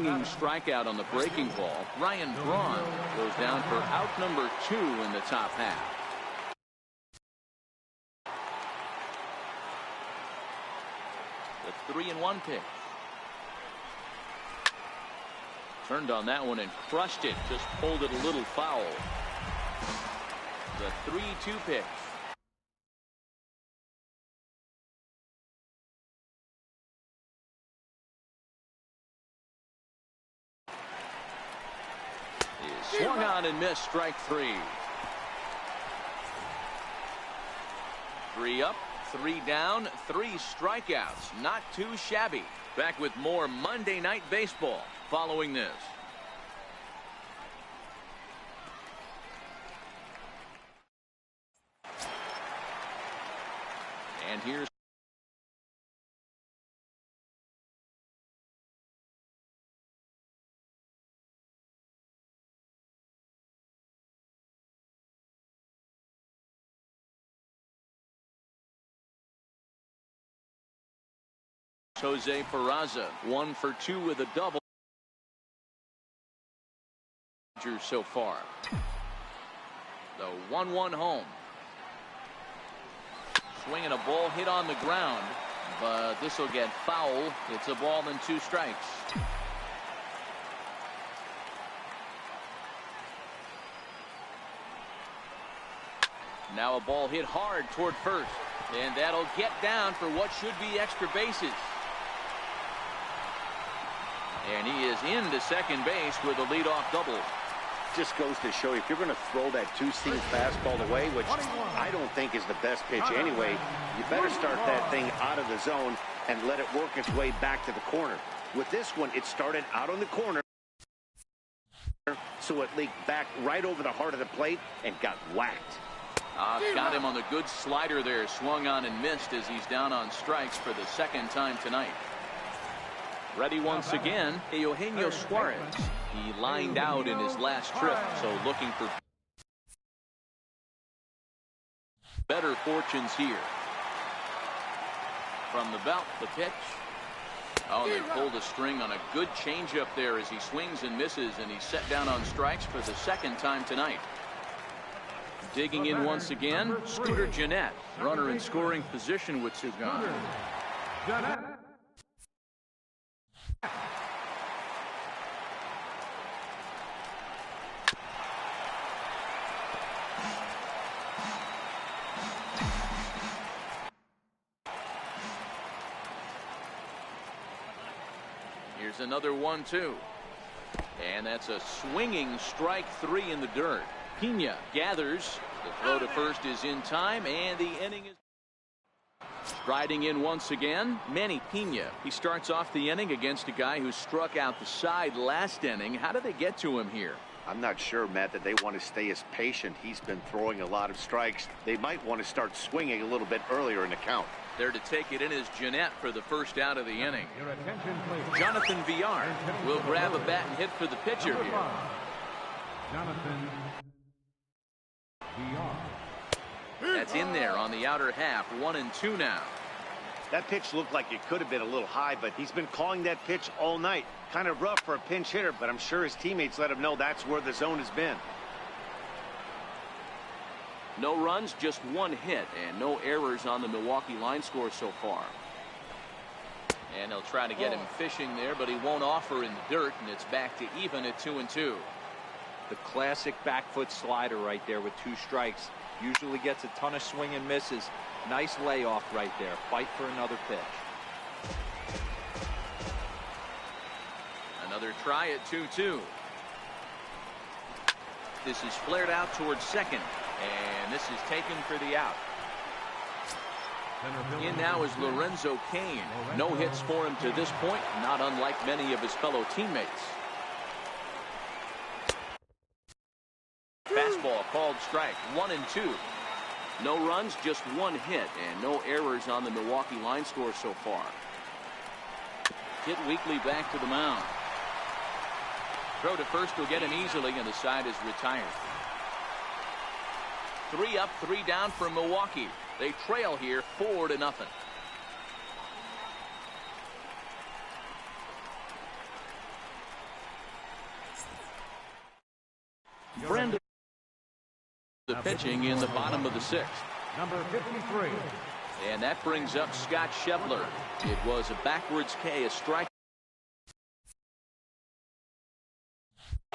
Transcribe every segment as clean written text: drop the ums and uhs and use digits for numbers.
swinging strikeout on the breaking ball. Ryan Braun goes down for out number 2 in the top half. The 3-1 pitch. Turned on that one and crushed it. Just pulled it a little foul. The 3-2 pitch. Swung on and missed. Strike 3. 3 up, 3 down, 3 strikeouts. Not too shabby. Back with more Monday Night Baseball following this. And here's Jose Peraza, 1 for 2 with a double so far. The 1-1 home. Swinging a ball hit on the ground, but this will get foul. It's a ball and 2 strikes. Now a ball hit hard toward first, and that'll get down for what should be extra bases. And he is into second base with a leadoff double. Just goes to show you, if you're going to throw that 2-seam fastball away, which I don't think is the best pitch anyway, you better start that thing out of the zone and let it work its way back to the corner. With this one, it started out on the corner, so it leaked back right over the heart of the plate and got whacked. Got him on the good slider there. Swung on and missed as he's down on strikes for the second time tonight. Ready once again, Eugenio Suarez. He lined out in his last trip, so looking for better fortunes here. From the belt, the pitch. Oh, they pulled a string on a good changeup there as he swings and misses, and he's set down on strikes for the second time tonight. Digging in once again, Scooter Gennett, runner in scoring position with 2 gone. Here's another 1-2. And that's a swinging strike 3 in the dirt. Pena gathers. The throw to first is in time, and the inning is striding in once again. Manny Pena. He starts off the inning against a guy who struck out the side last inning. How did they get to him here? I'm not sure, Matt, that they want to stay as patient. He's been throwing a lot of strikes. They might want to start swinging a little bit earlier in the count. There to take it in is Gennett for the first out of the inning. Jonathan Villar will grab a bat and hit for the pitcher here. Jonathan Villar. That's in there on the outer half. 1-2 now. That pitch looked like it could have been a little high, but he's been calling that pitch all night. Kind of rough for a pinch hitter, but I'm sure his teammates let him know that's where the zone has been. No runs, just 1 hit, and no errors on the Milwaukee line score so far. And he'll try to get him fishing there, but he won't offer in the dirt, and it's back to even at 2-2. The classic back foot slider right there with 2 strikes. Usually gets a ton of swing and misses. Nice layoff right there. Fight for another pitch. Another try at 2-2. This is flared out towards second, and this is taken for the out. In now is Lorenzo Cain. No hits for him to this point, not unlike many of his fellow teammates. Fastball called strike. 1-2. No runs, just 1 hit, and no errors on the Milwaukee line score so far. Hit weakly back to the mound. Throw to first will get him easily, and the side is retired. 3 up, 3 down for Milwaukee. They trail here 4-0. Brenda. The pitching in the bottom of the sixth. Number 53. And that brings up Scott Scheffler. It was a backwards K, a strike.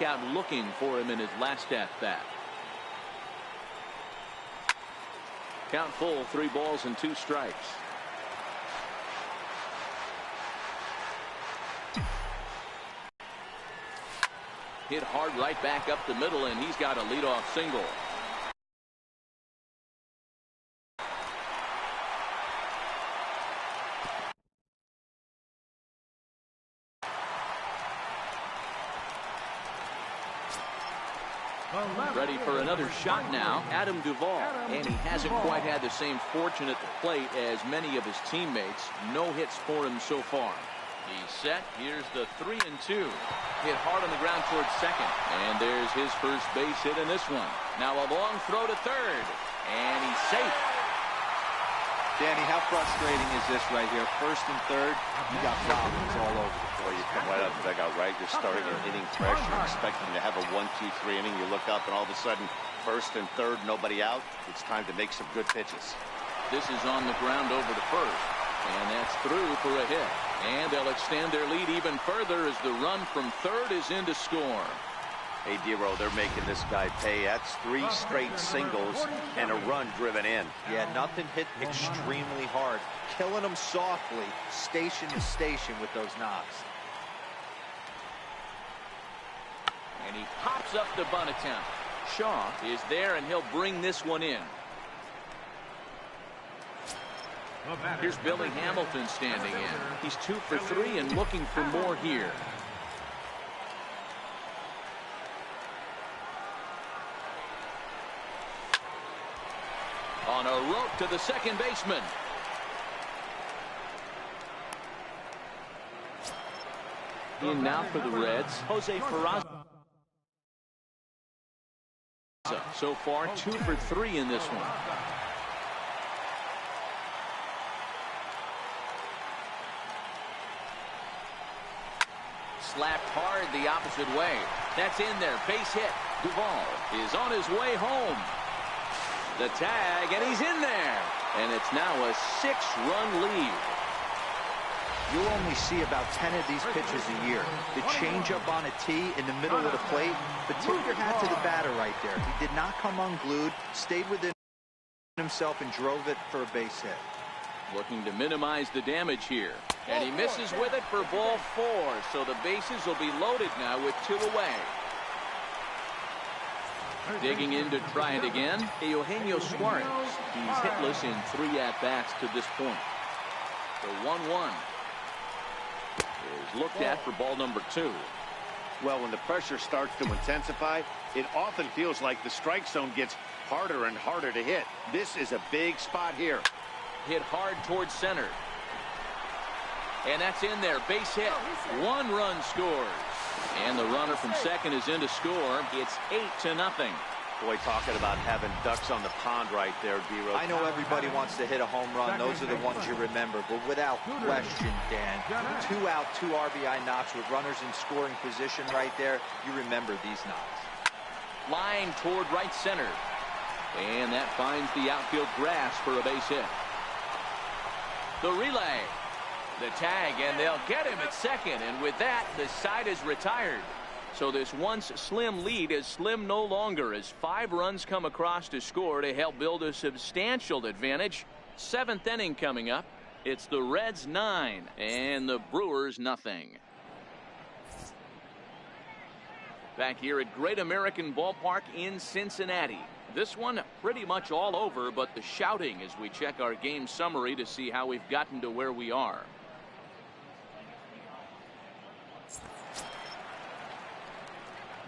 Out looking for him in his last at bat. Count full, 3 balls and 2 strikes. Hit hard right back up the middle, and he's got a leadoff single. Ready for another shot now, Adam Duvall. And he hasn't quite had the same fortune at the plate as many of his teammates. No hits for him so far. He's set. Here's the 3-2. Hit hard on the ground towards second. And there's his first base hit in this one. Now a long throw to third. And he's safe. Danny, how frustrating is this right here? First and third, you got problems all over the place. Well, you come right out the dugout, right? You're starting an inning fresh. You're expecting to have a 1-2-3 inning. You look up, and all of a sudden, first and third, nobody out. It's time to make some good pitches. This is on the ground over to first. And that's through for a hit. And they'll extend their lead even further as the run from third is in to score. Hey, Dero, they're making this guy pay. That's 3 straight singles and a run driven in. Yeah, nothing hit extremely hard. Killing them softly, station to station with those knocks. And he pops up the bunt attempt. Shaw is there, and he'll bring this one in. Here's Billy Hamilton standing in. He's 2 for 3 and looking for more here. On a rope to the second baseman. In now for the Reds, Jose Ferraz. So far, 2 for 3 in this one. Slapped hard the opposite way. That's in there. Base hit. Duvall is on his way home. The tag, and he's in there. And it's now a 6-run lead. You'll only see about 10 of these pitches a year. The changeup on a tee in the middle of the plate. But tip your hat to the batter right there. He did not come unglued, stayed within himself, and drove it for a base hit. Looking to minimize the damage here. And he misses with it for ball 4. So the bases will be loaded now with 2 away. Digging in to try it again, Eugenio Suarez. He's hitless in 3 at-bats to this point. The 1-1 is looked at for ball number 2. Well, when the pressure starts to intensify, it often feels like the strike zone gets harder and harder to hit. This is a big spot here. Hit hard towards center. And that's in there. Base hit. 1 run scores. And the runner from second is in to score. It's 8-0. Boy, talking about having ducks on the pond right there, D-Rose. I know everybody wants to hit a home run. Those are the ones you remember. But without question, Dan, 2 out, 2 RBI knocks with runners in scoring position right there. You remember these knocks. Line toward right center. And that finds the outfield grass for a base hit. The relay. The tag, and they'll get him at second. And with that, the side is retired. So this once slim lead is slim no longer as 5 runs come across to score to help build a substantial advantage. 7th inning coming up. It's the Reds 9 and the Brewers nothing. Back here at Great American Ballpark in Cincinnati. This one pretty much all over, but the shouting as we check our game summary to see how we've gotten to where we are.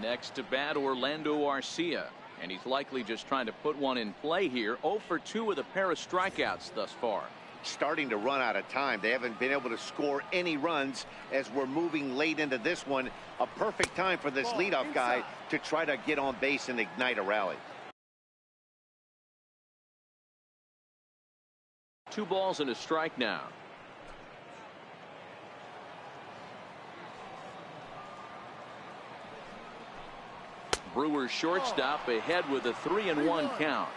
Next to bat, Orlando Arcia, and he's likely just trying to put one in play here. 0 for 2 with a pair of strikeouts thus far. Starting to run out of time. They haven't been able to score any runs as we're moving late into this one. A perfect time for this leadoff guy to try to get on base and ignite a rally. 2 balls and a strike now. Brewers shortstop ahead with a 3-1 count.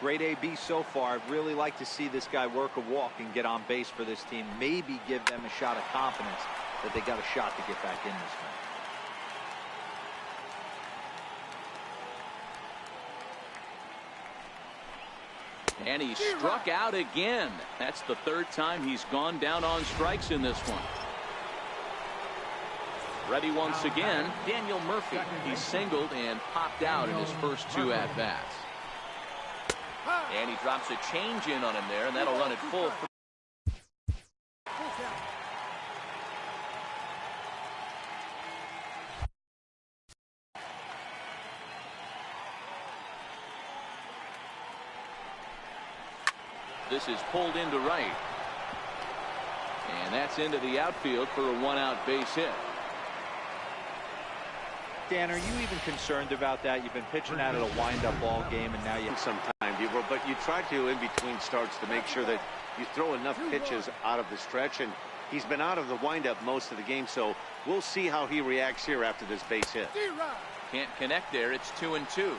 Great AB so far. I'd really like to see this guy work a walk and get on base for this team. Maybe give them a shot of confidence that they got a shot to get back in this one. And he struck out again. That's the third time he's gone down on strikes in this one. Ready once again, Daniel Murphy. He singled and popped out in his first 2 at-bats. And he drops a change in on him there, and that'll run it full. This is pulled into right. And that's into the outfield for a 1-out base hit. Dan, are you even concerned about that? You've been pitching out of a wind-up ball game, and now you sometimes but you try to in between starts to make sure that you throw enough pitches out of the stretch, and he's been out of the windup most of the game, so we'll see how he reacts here after this base hit. Can't connect there. It's 2-2.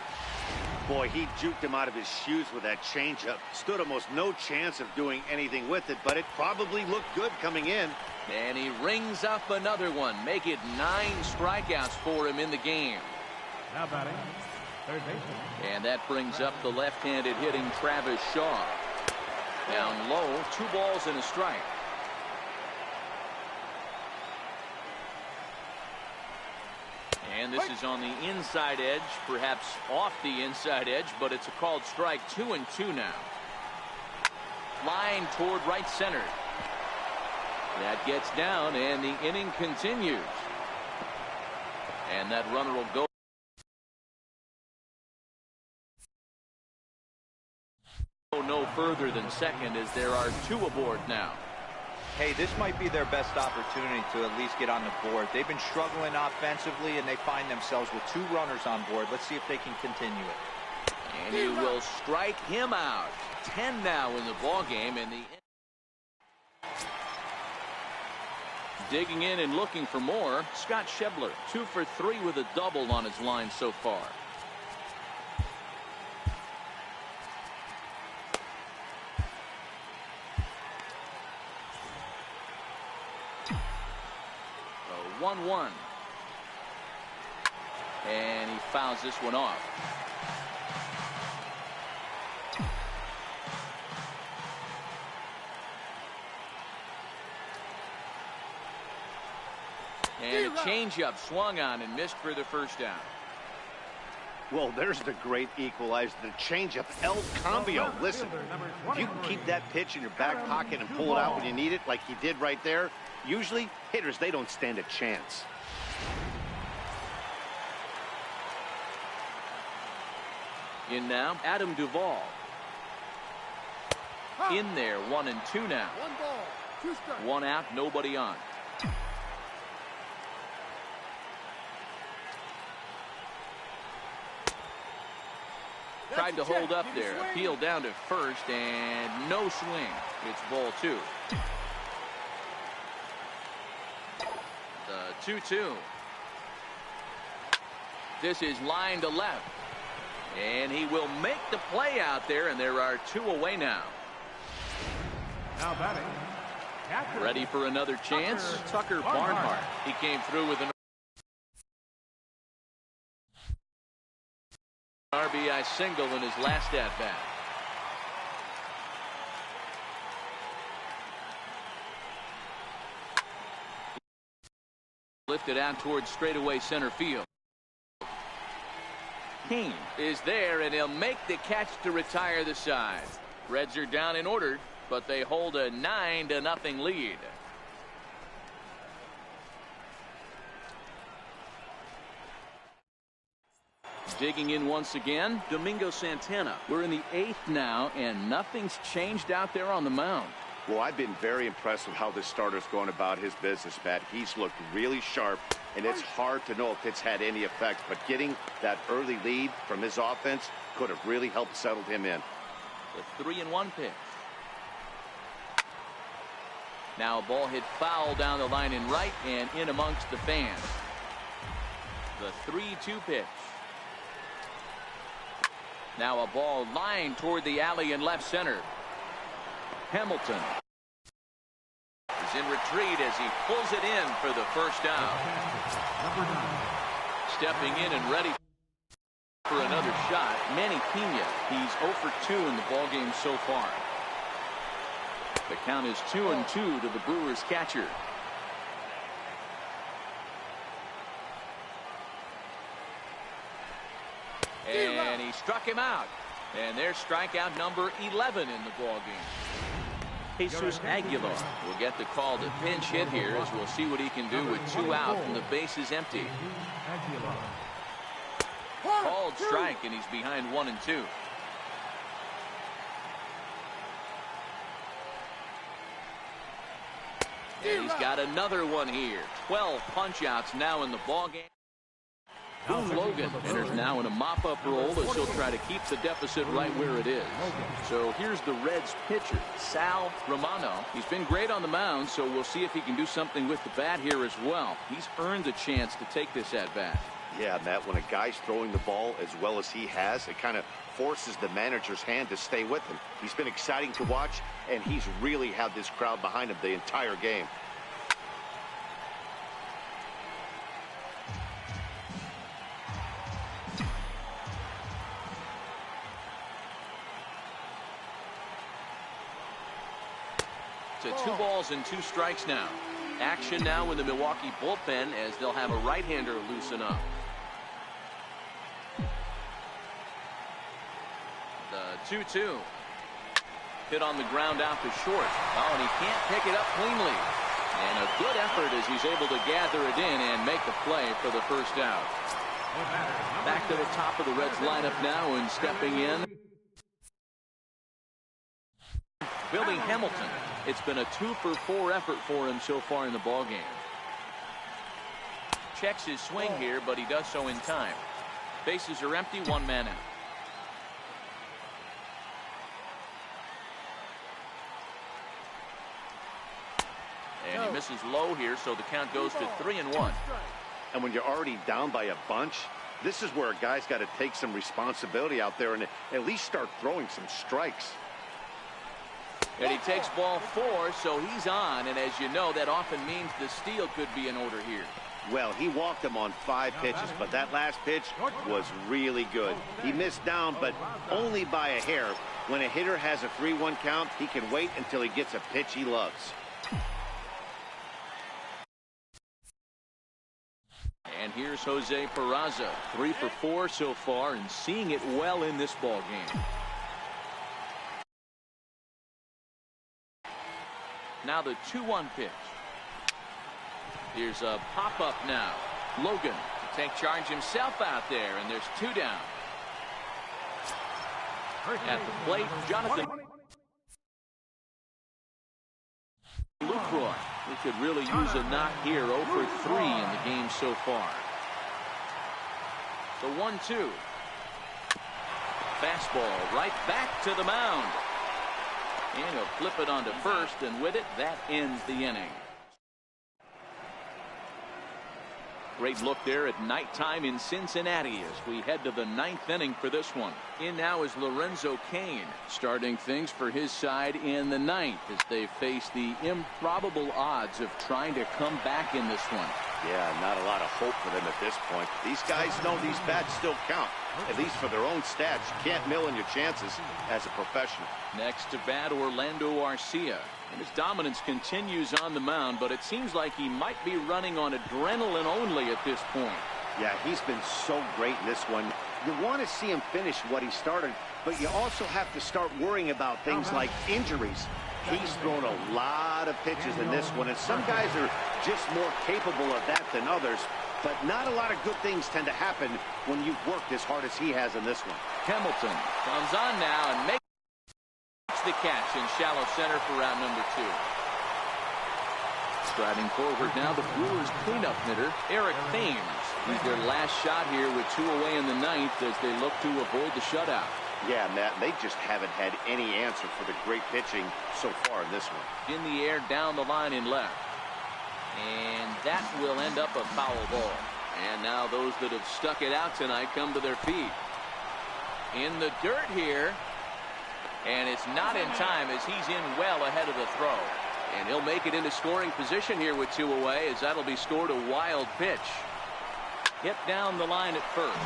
Boy, he juked him out of his shoes with that changeup. Stood almost no chance of doing anything with it, but it probably looked good coming in. And he rings up another one. Make it 9 strikeouts for him in the game. Now batting, third baseman. And that brings up the left-handed hitting Travis Shaw. Down low, 2 balls and a strike. And this is on the inside edge, perhaps off the inside edge, but it's a called strike. 2-2 now. Line toward right center. That gets down, and the inning continues. And that runner will go no further than second, as there are 2 aboard now. Hey, this might be their best opportunity to at least get on the board. They've been struggling offensively, and they find themselves with 2 runners on board. Let's see if they can continue it. And he will strike him out. 10 now in the ball game, and the digging in and looking for more, Scott Schebler, 2 for 3 with a double on his line so far. A 1-1. And he fouls this one off. And a changeup swung on and missed for the first down. Well, there's the great equalizer, the changeup, El Cambio. Listen, if you can keep that pitch in your back pocket and pull it out when you need it, like he did right there, usually hitters, they don't stand a chance. In now, Adam Duvall. In there, 1-2 now. 1 ball, 2 strikes. 1 out, nobody on. Tried to hold up there. Appeal down to first, and no swing. It's ball 2. The 2-2. This is line to left. And he will make the play out there, and there are 2 away now. Now batting, catcher. Ready for another chance? Tucker Barnhart. He came through with an RBI single in his last at-bat. Lifted out towards straightaway center field. King is there, and he'll make the catch to retire the side. Reds are down and ordered, but they hold a 9-0 lead. Digging in once again, Domingo Santana. We're in the 8th now, and nothing's changed out there on the mound. Well, I've been very impressed with how this starter's going about his business, Matt. He's looked really sharp, and it's hard to know if it's had any effect, but getting that early lead from his offense could have really helped settle him in. The 3-1 pitch. Now a ball hit foul down the line in right and in amongst the fans. The 3-2 pitch. Now a ball lined toward the alley in left center. Hamilton is in retreat as he pulls it in for the first down. Stepping in and ready for another shot, Manny Pena. He's 0 for 2 in the ballgame so far. The count is 2-2 to the Brewers catcher. And he struck him out. And there's strikeout number 11 in the ballgame. Jesus Aguilar will get the call to pinch hit here, as we'll see what he can do with 2 out and the bases empty. Called strike, and he's behind 1-2. And he's got another one here. 12 punch-outs now in the ballgame. Boone Logan enters now in a mop-up role as he'll try to keep the deficit right where it is. So here's the Reds pitcher, Sal Romano. He's been great on the mound, so we'll see if he can do something with the bat here as well. He's earned the chance to take this at-bat. Yeah, Matt, when a guy's throwing the ball as well as he has, it kind of forces the manager's hand to stay with him. He's been exciting to watch, and he's really had this crowd behind him the entire game. To 2 balls and 2 strikes now. Action now in the Milwaukee bullpen as they'll have a right-hander loosen up. The 2-2. Hit on the ground out to short. Oh, and he can't pick it up cleanly. And a good effort as he's able to gather it in and make the play for the first out. Back to the top of the Reds lineup now, and stepping in, Billy Hamilton. It's been a 2 for 4 effort for him so far in the ballgame. Checks his swing here, but he does so in time. Bases are empty, 1 man out. And he misses low here, so the count goes to 3-1. And when you're already down by a bunch, this is where a guy's got to take some responsibility out there and at least start throwing some strikes. And he takes ball 4, so he's on. And as you know, that often means the steal could be in order here. Well, he walked him on 5 pitches, but that last pitch was really good. He missed down, but only by a hair. When a hitter has a 3-1 count, he can wait until he gets a pitch he loves. And here's Jose Peraza, 3 for 4 so far, and seeing it well in this ball game. Now the 2-1 pitch. Here's a pop-up now. Logan to take charge himself out there, and there's 2 down. At the plate, Jonathan Lucroy. We could really use a knock here. 0 for 3 in the game so far. The 1-2. Fastball right back to the mound. And he'll flip it onto first, and with it, that ends the inning. Great look there at nighttime in Cincinnati as we head to the 9th inning for this one. In now is Lorenzo Cain, starting things for his side in the 9th as they face the improbable odds of trying to come back in this one. Yeah, not a lot of hope for them at this point. These guys know these bats still count, at least for their own stats. You can't mill in your chances as a professional. Next to bat, Orlando Arcia. And his dominance continues on the mound, but it seems like he might be running on adrenaline only at this point. Yeah, he's been so great in this one. You want to see him finish what he started, but you also have to start worrying about things like injuries. He's thrown a lot of pitches in this one, and some guys are just more capable of that than others. But not a lot of good things tend to happen when you've worked as hard as he has in this one. Hamilton comes on now and makes the catch in shallow center for round number 2. Striding forward now, the Brewers cleanup hitter, Eric Thames. He's their last shot here with 2 away in the 9th as they look to avoid the shutout. Yeah, Matt, they just haven't had any answer for the great pitching so far in this one. In the air, down the line in left. And that will end up a foul ball. And now those that have stuck it out tonight come to their feet. in the dirt here. And it's not in time as he's in well ahead of the throw. And he'll make it into scoring position here with 2 away, as that'll be scored a wild pitch. Hit down the line at first.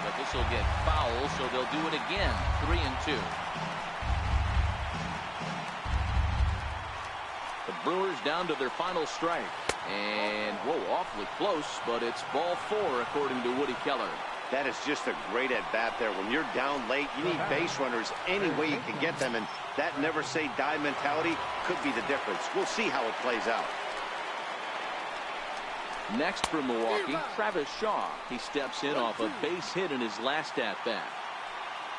But this will get foul, so they'll do it again. 3-2. The Brewers down to their final strike. And, whoa, awfully close, but it's ball 4 according to Woody Keller. That is just a great at-bat there. When you're down late, you need base runners any way you can get them, and that never-say-die mentality could be the difference. We'll see how it plays out. Next for Milwaukee, Travis Shaw. He steps in off a base hit in his last at-bat.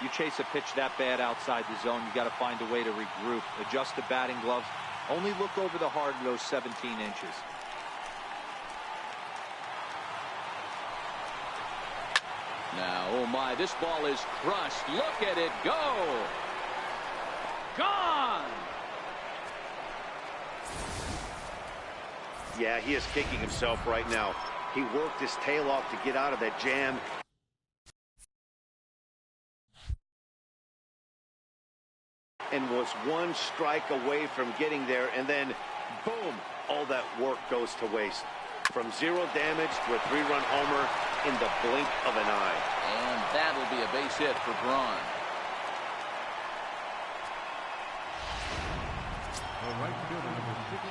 You chase a pitch that bad outside the zone, you got to find a way to regroup, adjust the batting gloves. Only look over the heart of those 17 inches. Now, oh my, this ball is crushed. Look at it go. Gone. Yeah, he is kicking himself right now. He worked his tail off to get out of that jam. And was one strike away from getting there, and then, boom, all that work goes to waste. From 0 damage to a 3-run homer in the blink of an eye. And that'll be a base hit for Braun.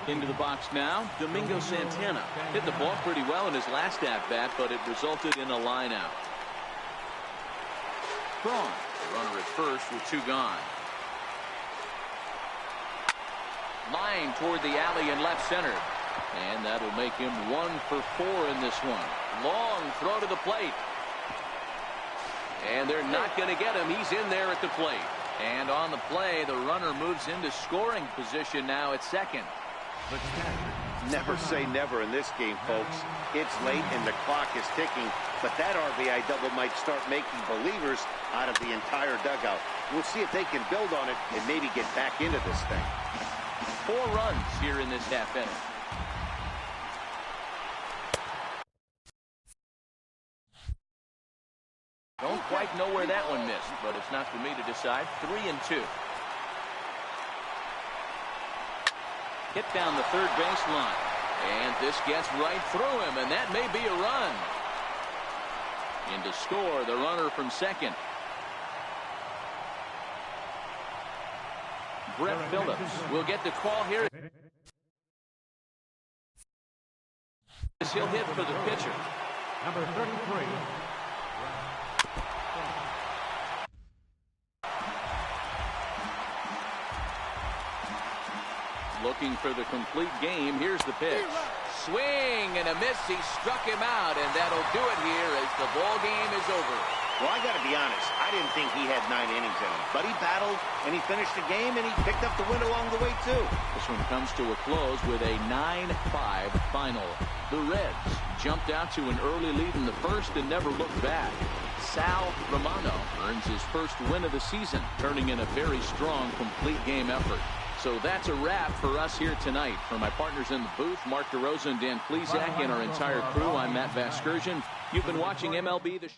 Into the box now, Domingo Santana. Hit the ball pretty well in his last at-bat, but it resulted in a line out. Braun, runner at first with 2 gone. Line toward the alley in left center. And that'll make him 1 for 4 in this one. Long throw to the plate. And they're not going to get him. He's in there at the plate. And on the play, the runner moves into scoring position now at second. Never say never in this game, folks. It's late and the clock is ticking, but that RBI double might start making believers out of the entire dugout. We'll see if they can build on it and maybe get back into this thing. 4 runs here in this half inning. Don't quite know where that one missed, but it's not for me to decide. 3-2. Hit down the third baseline. And this gets right through him, and that may be a run. In to score, the runner from second. Brett Phillips will get the call here. He'll hit for the pitcher. Number 33. Looking for the complete game. Here's the pitch. Swing and a miss. He struck him out, and that'll do it here as the ball game is over. Well, I got to be honest. I didn't think he had 9 innings in him, but he battled and he finished the game and he picked up the win along the way too. This one comes to a close with a 9-5 final. The Reds jumped out to an early lead in the first and never looked back. Sal Romano earns his first win of the season, turning in a very strong complete game effort. So that's a wrap for us here tonight. For my partners in the booth, Mark DeRosa and Dan Plesac, and our entire crew, I'm Matt Vasgersian. You've been watching MLB The Show.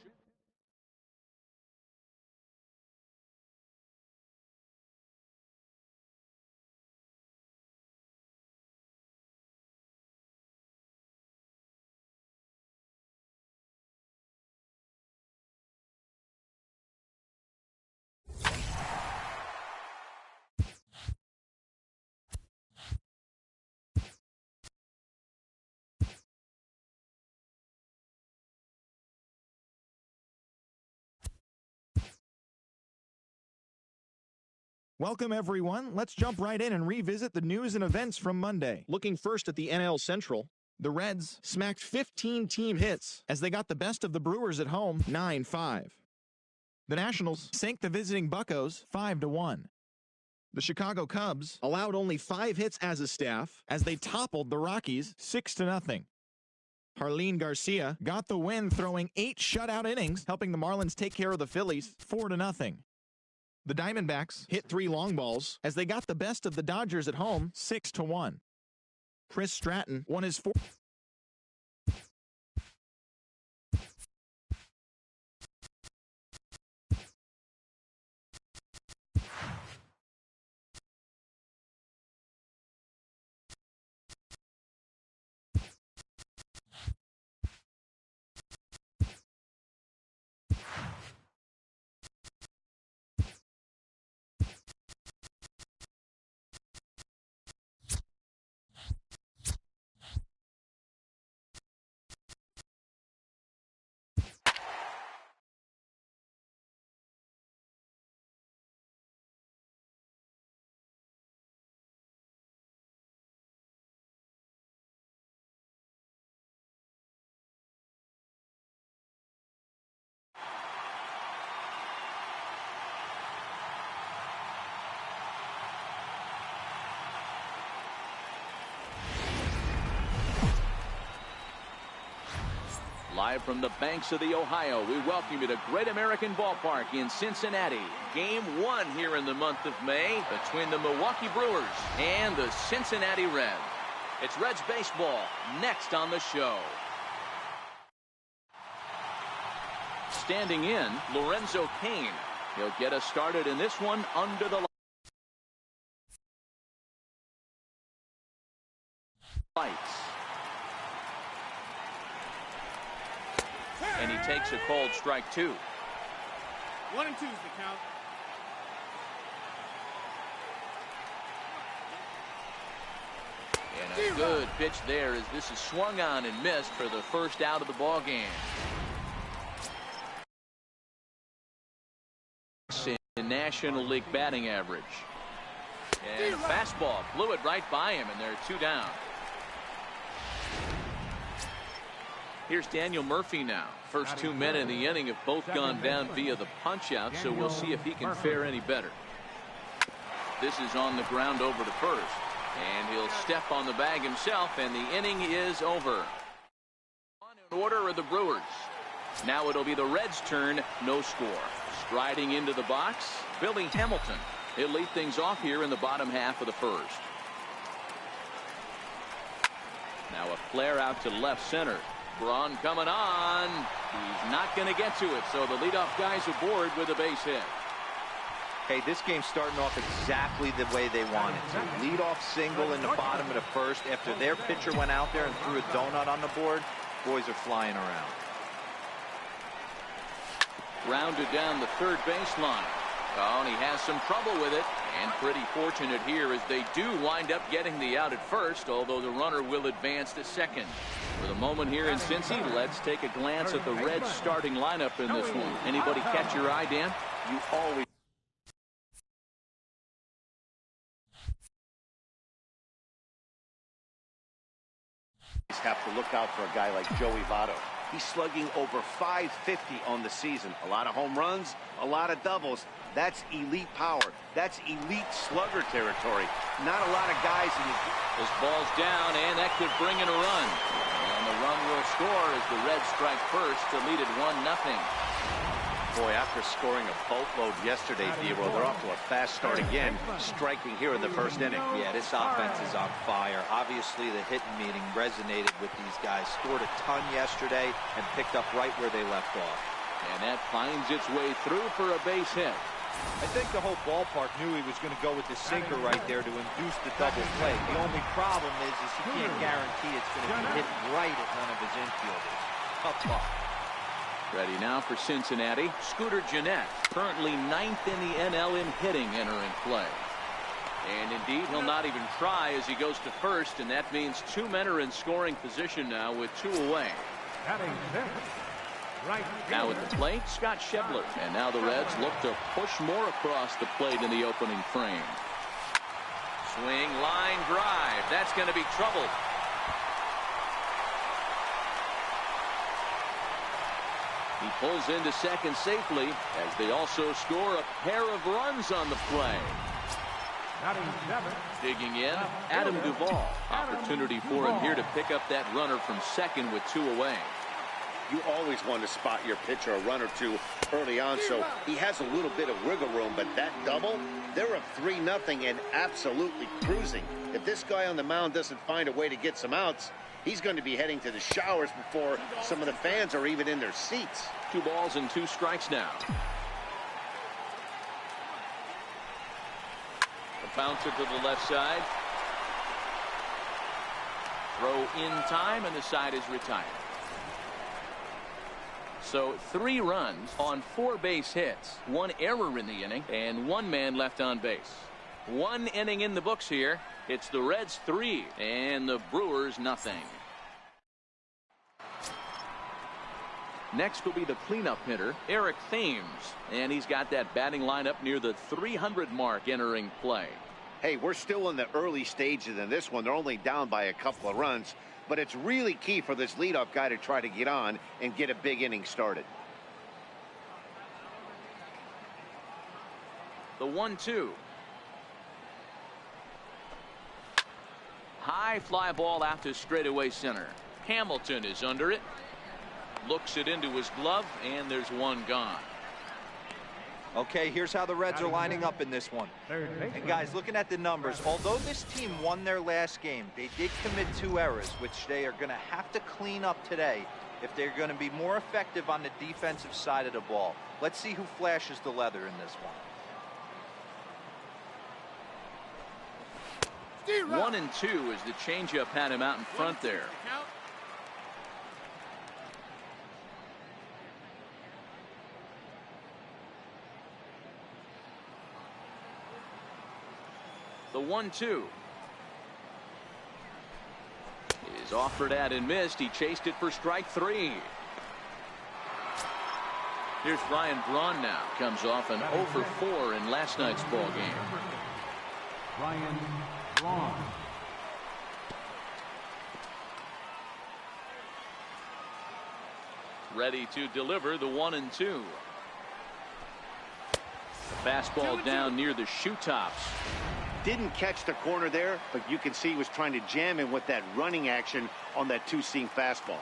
Welcome, everyone. Let's jump right in and revisit the news and events from Monday. Looking first at the NL Central, the Reds smacked 15 team hits as they got the best of the Brewers at home, 9-5. The Nationals sank the visiting Buccos 5-1. The Chicago Cubs allowed only 5 hits as a staff as they toppled the Rockies 6-0. Jarlin Garcia got the win, throwing 8 shutout innings, helping the Marlins take care of the Phillies 4-0. The Diamondbacks hit 3 long balls as they got the best of the Dodgers at home 6-1. Chris Stratton won his 4th Live from the banks of the Ohio, we welcome you to Great American Ballpark in Cincinnati. Game 1 here in the month of May between the Milwaukee Brewers and the Cincinnati Reds. It's Reds baseball next on the show. Standing in, Lorenzo Cain. He'll get us started in this one under the lights. And he takes a cold strike 2. 1 and 2's the count. And a good pitch there as this is swung on and missed for the first out of the ball game. In National League batting average. And a fastball blew it right by him, and they're 2 down. Here's Daniel Murphy now. First 2 men in the inning have both gone down via the punch out, so we'll see if he can fare any better. This is on the ground over to first, and he'll step on the bag himself, and the inning is over. On in order are the Brewers. Now it'll be the Reds' turn, no score. Striding into the box, Billy Hamilton. He'll lead things off here in the bottom half of the first. Now a flare out to left center. Braun coming on. He's not going to get to it, so the leadoff guy's aboard with a base hit. Hey, this game's starting off exactly the way they wanted to. Leadoff single in the bottom of the first. After their pitcher went out there and threw a donut on the board, boys are flying around. Grounded down the third baseline. Oh, and he has some trouble with it. And pretty fortunate here as they do wind up getting the out at first, although the runner will advance to second. For the moment here in Cincy, let's take a glance at the Reds starting lineup in this one. Anybody catch your eye, Dan? You always have to look out for a guy like Joey Votto. He's slugging over .550 on the season. A lot of home runs, a lot of doubles. That's elite power. That's elite slugger territory. Not a lot of guys in the... This ball's down, and that could bring in a run. And the run will score as the Reds strike first to lead it 1-0. Boy, after scoring a boatload yesterday, Dero, they're off to a fast start again, striking here in the first inning. Yeah, this offense is on fire. Obviously, the hitting meeting resonated with these guys. Scored a ton yesterday and picked up right where they left off. And that finds its way through for a base hit. I think the whole ballpark knew he was going to go with the sinker right there to induce the double play. The only problem is he can't guarantee it's going to be hit right at none of his infielders. Tough luck. Ready now for Cincinnati. Scooter Gennett, currently 9th in the NL in hitting, entering play. And indeed, he'll not even try as he goes to first, and that means 2 men are in scoring position now with 2 away. Now at the plate, Scott Schebler. And now the Reds look to push more across the plate in the opening frame. Swing, line drive. That's going to be trouble. He pulls into second safely as they also score a pair of runs on the play. Digging in, Adam Duvall. Opportunity for him here to pick up that runner from second with 2 away. You always want to spot your pitcher a run or 2 early on, so he has a little bit of wiggle room, but that double, they're up 3-0 and absolutely cruising. If this guy on the mound doesn't find a way to get some outs, he's going to be heading to the showers before some of the fans are even in their seats. 2 balls and 2 strikes now. The bouncer to the left side. Throw in time, and the side is retired. So 3 runs on 4 base hits, 1 error in the inning, and 1 man left on base. 1 inning in the books here. It's the Reds 3 and the Brewers nothing. Next will be the cleanup hitter, Eric Thames, and he's got that batting lineup near the 300 mark entering play. Hey, we're still in the early stages in this one. They're only down by a couple of runs, but it's really key for this leadoff guy to try to get on and get a big inning started. The 1-2. High fly ball out to straightaway center. Hamilton is under it. Looks it into his glove, and there's one gone. Okay, here's how the Reds are lining up in this one. And guys, looking at the numbers, although this team won their last game, they did commit 2 errors, which they are going to have to clean up today if they're going to be more effective on the defensive side of the ball. Let's see who flashes the leather in this one. 1 and 2 as the changeup had him out in front there. The 1-2 is offered at and missed. He chased it for strike 3. Here's Ryan Braun now. Comes off an 0 for 4 in last night's ball game. Ryan Braun. Ready to deliver the 1-2. Fastball down near the shoe tops. Didn't catch the corner there, but you can see he was trying to jam him with that running action on that 2-seam fastball.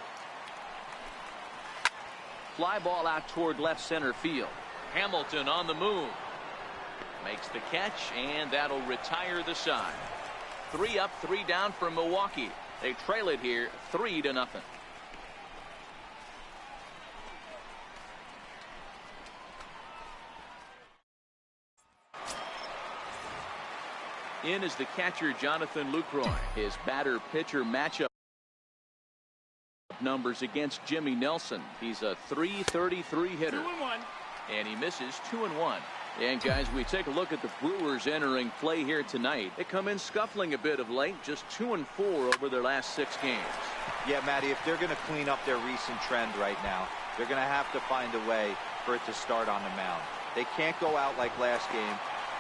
Fly ball out toward left center field. Hamilton on the move. Makes the catch, and that'll retire the side. 3 up, 3 down for Milwaukee. They trail it here 3-0. In is the catcher, Jonathan Lucroy. His batter-pitcher matchup numbers against Jimmy Nelson. He's a .333 hitter. 2-1. And he misses 2-1. And guys, we take a look at the Brewers entering play here tonight. They come in scuffling a bit of late, just 2-4 over their last 6 games. Yeah, Matty, if they're going to clean up their recent trend right now, they're going to have to find a way for it to start on the mound. They can't go out like last game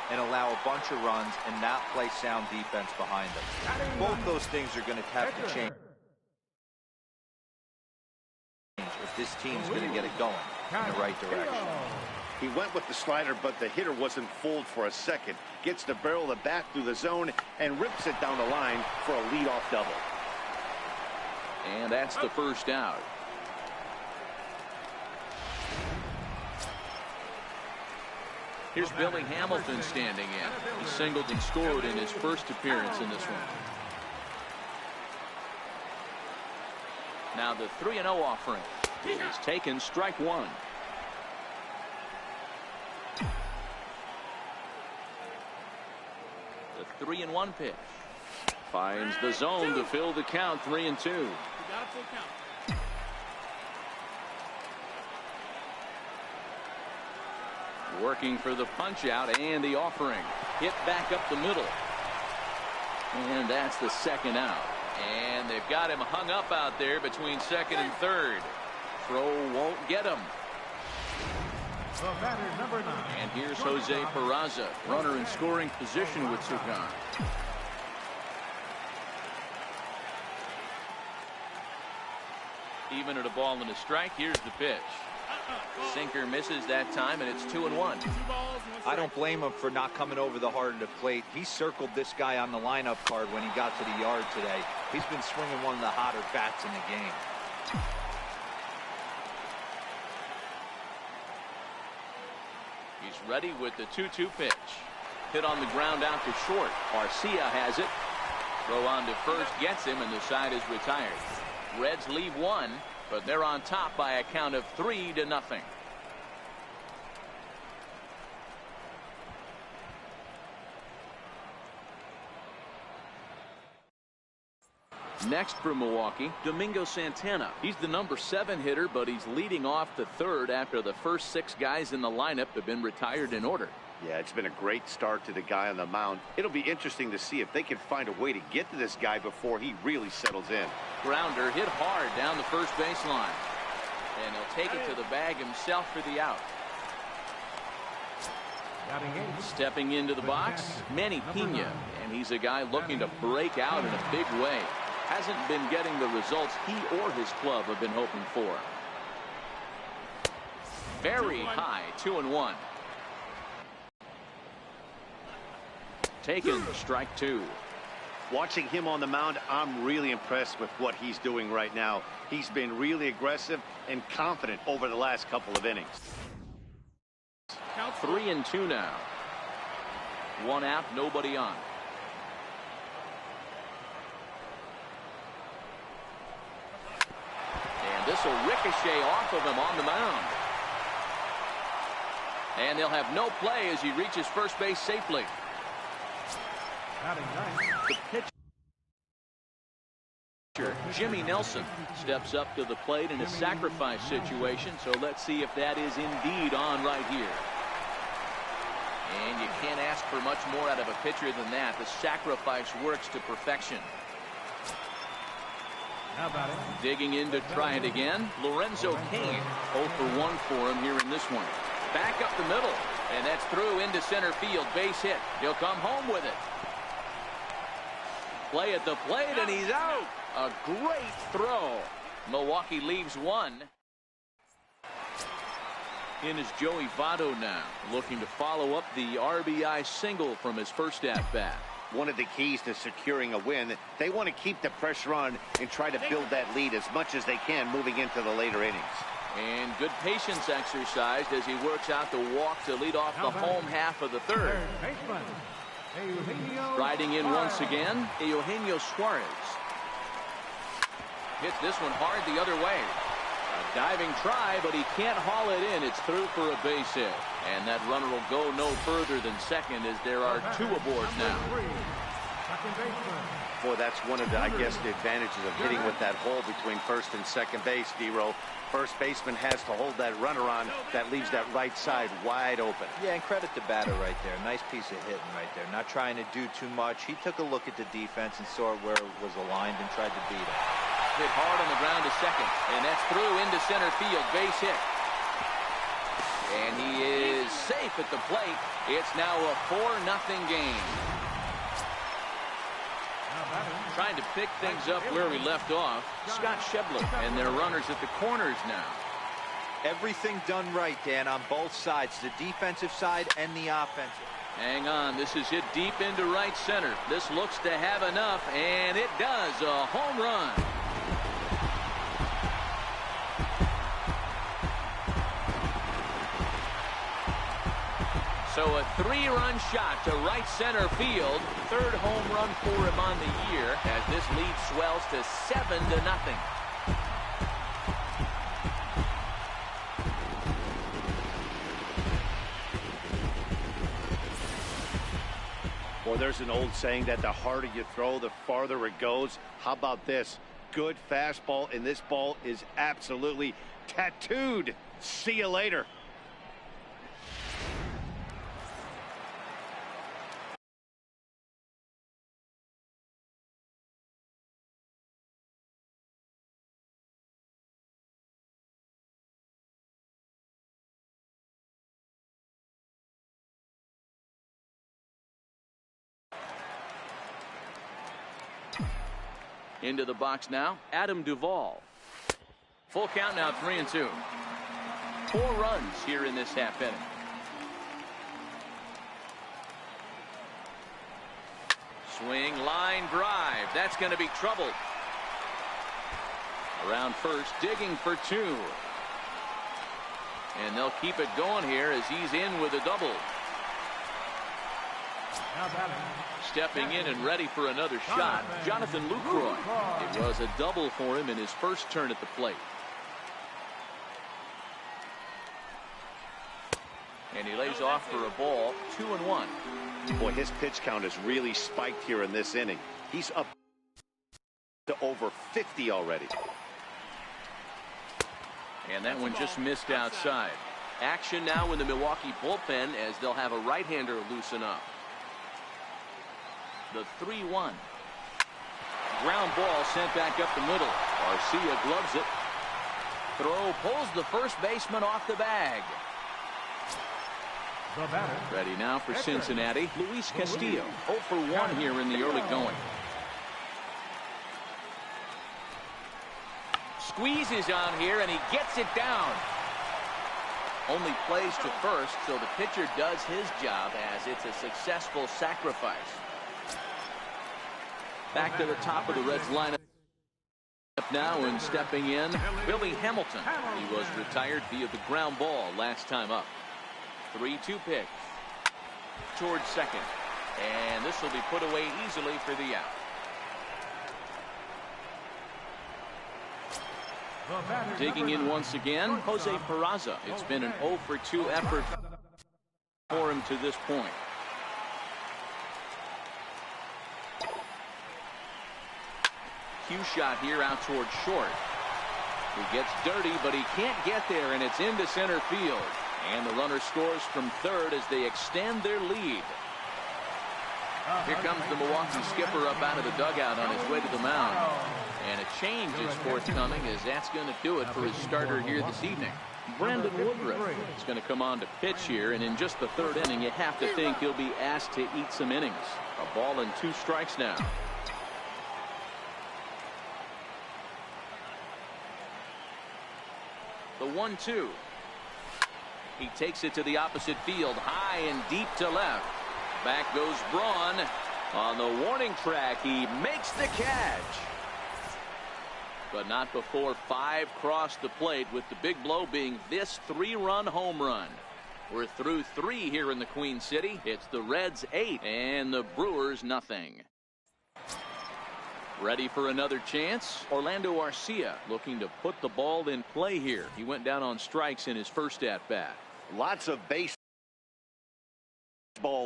and allow a bunch of runs and not play sound defense behind them. Both those things are going to have to change if this team's going to get it going in the right direction. He went with the slider, but the hitter wasn't fooled for a second. Gets the barrel of the bat through the zone and rips it down the line for a leadoff double. And that's the first out. Here's Billy Hamilton standing in. He singled and scored in his first appearance in this one. Now the 3-0 offering is taken, strike 1. The 3-1 pitch finds the zone to fill the count. 3-2. You got a full count. Working for the punch out, and the offering hit back up the middle, and that's the second out. And they've got him hung up out there between second and third. Throw won't get him. The batter, number 9. And here's Jose Peraza, runner in scoring position with Sugan. Even at a ball and a strike, here's the pitch. Sinker misses that time, and it's 2-1. I don't blame him for not coming over the heart of the plate. He circled this guy on the lineup card when he got to the yard today. He's been swinging one of the hotter bats in the game. He's ready with the 2-2 pitch. Hit on the ground out to short. Garcia has it. Throw on to first gets him, and the side is retired. Reds leave 1, but they're on top by a count of 3-0. Next for Milwaukee, Domingo Santana. He's the number 7 hitter, but he's leading off the third after the first 6 guys in the lineup have been retired in order. Yeah, it's been a great start to the guy on the mound. It'll be interesting to see if they can find a way to get to this guy before he really settles in. Grounder hit hard down the first baseline, and he'll take it to the bag himself for the out. Stepping into the box, Manny Pena, and he's a guy looking to break out in a big way. Hasn't been getting the results he or his club have been hoping for. Very high, 2-1. Taken, strike 2. Watching him on the mound, I'm really impressed with what he's doing right now. He's been really aggressive and confident over the last couple of innings. Count 3-2 now. One out, nobody on. And this will ricochet off of him on the mound. And they'll have no play as he reaches first base safely. The pitcher, Jimmy Nelson, steps up to the plate in a sacrifice situation, so let's see if that is indeed on right here. And you can't ask for much more out of a pitcher than that. The sacrifice works to perfection. Digging in to try it again, Lorenzo Cain. 0 for 1 for him here in this one. Back up the middle, and that's through into center field. Base hit. He'll come home with it. Play at the plate, and he's out. A great throw. Milwaukee leaves one. In is Joey Votto now, looking to follow up the RBI single from his first at-bat. One of the keys to securing a win, they want to keep the pressure on and try to build that lead as much as they can moving into the later innings. And good patience exercised as he works out the walk to lead off the home half of the third. Riding in once again, Eugenio Suarez. Hit this one hard the other way. A diving try, but he can't haul it in. It's through for a base hit. And that runner will go no further than second as there are two aboard now. Boy, that's one of the, I guess, the advantages of hitting with that hole between first and second base, D-Row. First baseman has to hold that runner on. That leaves that right side wide open. Yeah, and credit the batter right there. Nice piece of hitting right there. Not trying to do too much. He took a look at the defense and saw where it was aligned and tried to beat it. Hit hard on the ground to second, and that's through into center field. Base hit. And he is safe at the plate. It's now a 4-0 game. Trying to pick things up where we left off, Scott Schebler, and their runners at the corners now. Everything done right, Dan, on both sides, the defensive side and the offensive. Hang on, this is hit deep into right center. This looks to have enough, and it does. A home run. So a 3-run shot to right center field. Third home run for him on the year as this lead swells to 7-0. Well, there's an old saying that the harder you throw, the farther it goes. How about this? Good fastball, and this ball is absolutely tattooed. See you later. Into the box now, Adam Duvall. Full count now, 3-2. 4 runs here in this half inning. Swing, line drive. That's going to be trouble. Around first, digging for 2. And they'll keep it going here as he's in with a double. Stepping in and ready for another shot, Jonathan Lucroy. It was a double for him in his first turn at the plate. And he lays off for a ball, 2-1. Boy, his pitch count has really spiked here in this inning. He's up to over 50 already. And that one just missed outside. Action now in the Milwaukee bullpen as they'll have a right-hander loosen up. The 3-1. Ground ball sent back up the middle. Garcia gloves it. Throw pulls the first baseman off the bag. Ready now for Cincinnati, Luis Castillo. 0 for 1 here in the early going. Squeezes on here, and he gets it down. Only plays to first, so the pitcher does his job as it's a successful sacrifice. Back to the top of the Reds lineup now, and stepping in, Billy Hamilton. He was retired via the ground ball last time up. 3-2 pitch towards second, and this will be put away easily for the out. Digging in once again, Jose Peraza. It's been an 0 for 2 effort for him to this point. Cue shot here out towards short. He gets dirty, but he can't get there, and it's into center field. And the runner scores from third as they extend their lead. Here comes the Milwaukee skipper up out of the dugout on his way to the mound. And a change is forthcoming, as that's going to do it for his starter here this evening. Brandon Woodruff is going to come on to pitch here, and in just the third inning, you have to think he'll be asked to eat some innings. A ball and 2 strikes now. The 1-2. He takes it to the opposite field, high and deep to left. Back goes Braun. On the warning track, he makes the catch. But not before 5 crossed the plate, with the big blow being this 3-run home run. We're through 3 here in the Queen City. It's the Reds 8 and the Brewers nothing. Ready for another chance? Orlando Arcia looking to put the ball in play here. He went down on strikes in his first at-bat. Lots of baseball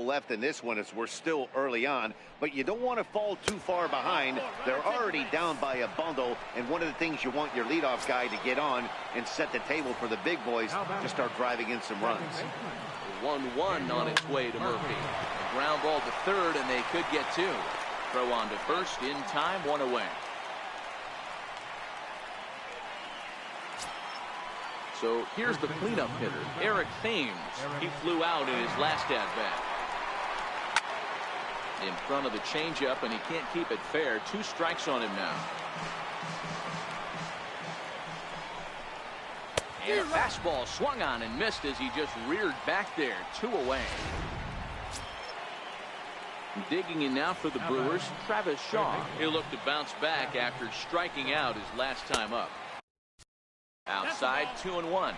left in this one as we're still early on, but you don't want to fall too far behind. They're already down by a bundle, and one of the things you want your leadoff guy to get on and set the table for the big boys to start driving in some runs. 1-1 on its way to Murphy. A ground ball to third, and they could get 2. Throw on to first in time, 1 away. So here's the cleanup hitter, Eric Thames. He flew out in his last at-bat. In front of the changeup, and he can't keep it fair. 2 strikes on him now. And a fastball swung on and missed as he just reared back there. 2 away. Digging in now for the Brewers, Travis Shaw. He'll look to bounce back after striking out his last time up. Outside, 2-1.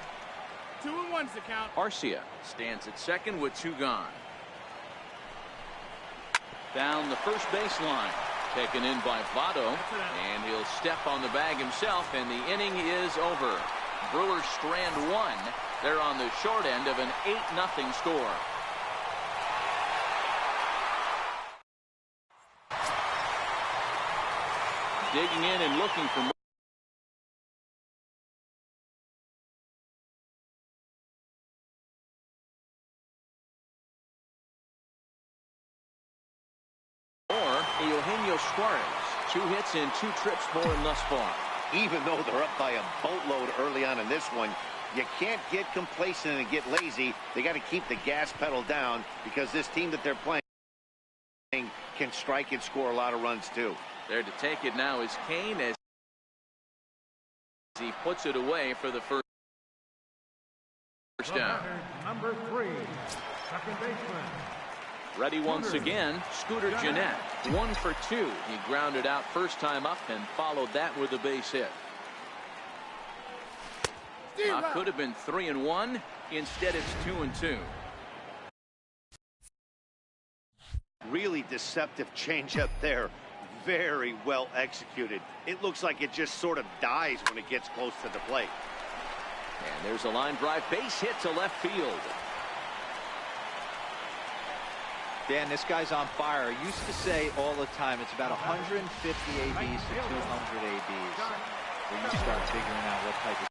2-1's the count. Arcia stands at second with 2 gone. Down the first baseline. Taken in by Votto, and he'll step on the bag himself, and the inning is over. Brewers strand 1. They're on the short end of an 8-0 score. Digging in and looking for more. Eugenio Suarez. 2 hits and 2 trips for him thus far. Even though they're up by a boatload early on in this one, you can't get complacent and get lazy. They got to keep the gas pedal down, because this team that they're playing can strike and score a lot of runs too. There to take it now is Kane as he puts it away for the first down. Number 3, second baseman. Ready once again, Scooter Gennett. 1 for 2. He grounded out first time up and followed that with a base hit. Could have been 3-1. Instead, it's 2-2. Really deceptive changeup there. Very well executed. It looks like it just sort of dies when it gets close to the plate. And there's a line drive base hit to left field. Dan, this guy's on fire. I used to say all the time, it's about 150 ABs to 200 ABs. When you start figuring out what type of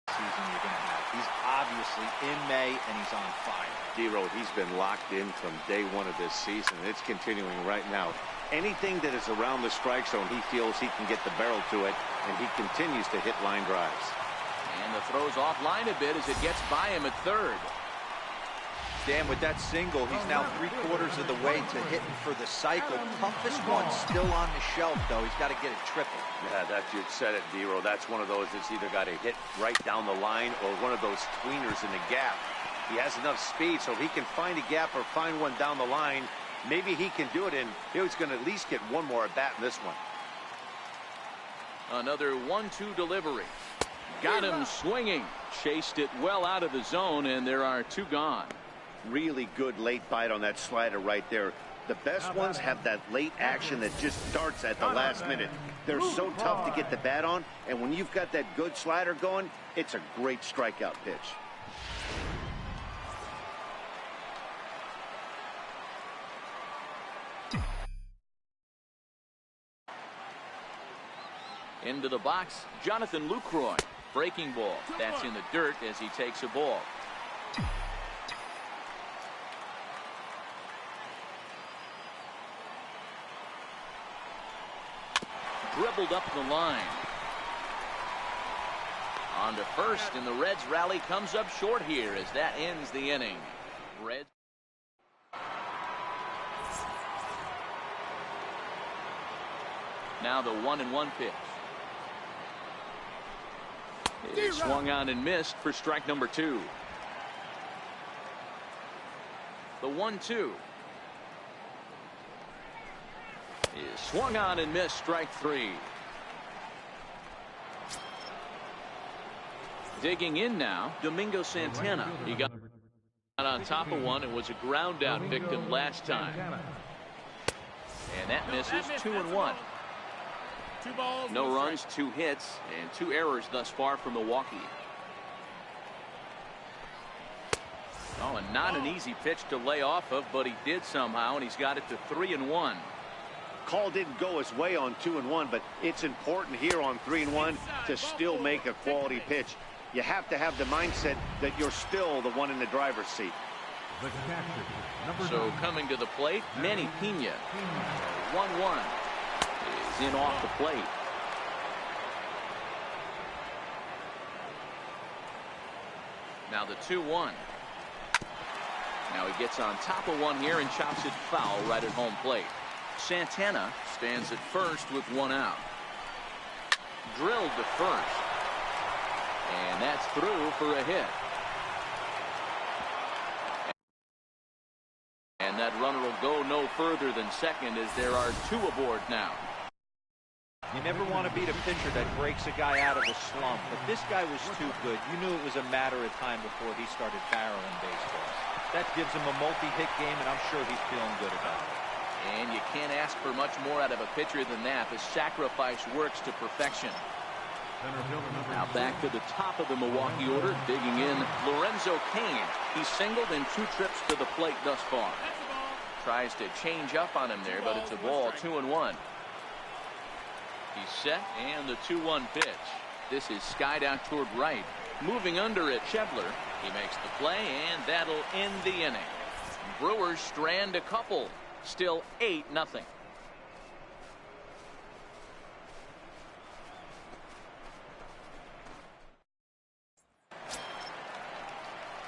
season you're going to have. He's obviously in May, and he's on fire. D-Road, he's been locked in from day 1 of this season. It's continuing right now. Anything that is around the strike zone, he feels he can get the barrel to it, and he continues to hit line drives. And the throw's offline a bit as it gets by him at third. Dan, with that single, he's now 3/4 of the way to hitting for the cycle. Toughest one still on the shelf, though. He's got to get it triple. Yeah, you said it, D-Row. That's one of those that's either got to hit right down the line or one of those tweeners in the gap. He has enough speed, so he can find a gap or find one down the line. Maybe he can do it, and he's going to at least get one more at bat in this one. Another 1-2 delivery. Got him swinging. Chased it well out of the zone, and there are 2 gone. Really good late bite on that slider right there. The best ones have that late action that just starts at the last minute. They're so tough to get the bat on, and when you've got that good slider going, it's a great strikeout pitch. Into the box, Jonathan Lucroy. Breaking ball. That's in the dirt as he takes a ball. Dribbled up the line. On to first, and the Reds rally comes up short here as that ends the inning. Reds. Now the 1-1 pitch. It is swung on and missed for strike number 2. The 1-2 is swung on and missed, strike 3. Digging in now, Domingo Santana. He got on top of one and was a ground out victim last time. And that misses. 2-1. 2 balls, No runs, 2 hits, and 2 errors thus far for Milwaukee. Oh, and not an easy pitch to lay off of, but he did somehow, and he's got it to 3-1. Call didn't go his way on 2-1, but it's important here on 3-1 to still make a quality pitch. You have to have the mindset that you're still the one in the driver's seat. So coming to the plate, Manny Pena. 1-1 is in off the plate. Now the 2-1. Now he gets on top of one here and chops it foul right at home plate. Santana stands at first with 1 out. Drilled to first. And that's through for a hit. And that runner will go no further than second as there are 2 aboard now. You never want to beat a pitcher that breaks a guy out of a slump, but this guy was too good. You knew it was a matter of time before he started barreling baseballs. That gives him a multi-hit game, and I'm sure he's feeling good about it. And you can't ask for much more out of a pitcher than that. The sacrifice works to perfection. Now back to the top of the Milwaukee order, digging in, Lorenzo Cain. He's singled in 2 trips to the plate thus far. Tries to change up on him there, but it's a ball. 2-1. He's set, and the 2-1 pitch. This is skied out toward right. Moving under it, Schebler. He makes the play, and that'll end the inning. Brewers strand a couple. Still 8-0.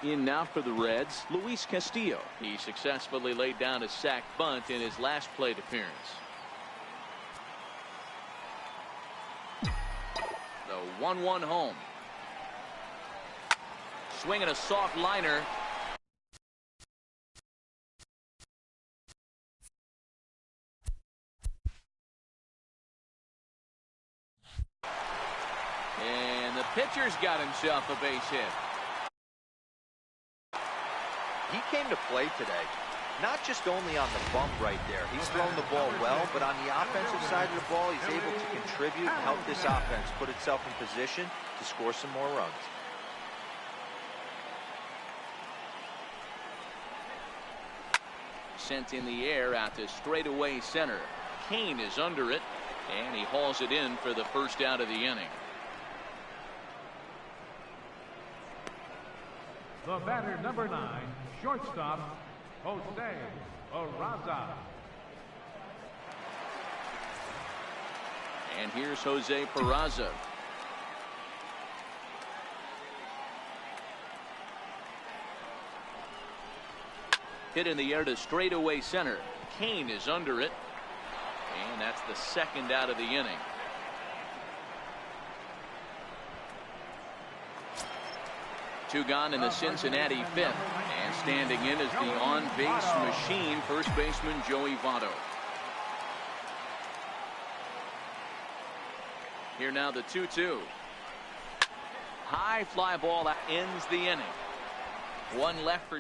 In now for the Reds, Luis Castillo. He successfully laid down a sac bunt in his last plate appearance. The 1-1 home. Swinging a soft liner. And the pitcher's got himself a base hit. He came to play today, not just only on the bump right there. He's thrown the ball well, but on the offensive side of the ball, he's able to contribute and help this offense put itself in position to score some more runs. Sent in the air out to straightaway center. Cain is under it, and he hauls it in for the first out of the inning. The batter, number 9, shortstop, Jose Peraza. And here's Jose Peraza. Hit in the air to straightaway center. Cain is under it, and that's the second out of the inning. Two gone in the Cincinnati fifth. And standing in is the on-base machine, first baseman Joey Votto. Here now the 2-2. High fly ball that ends the inning. One left for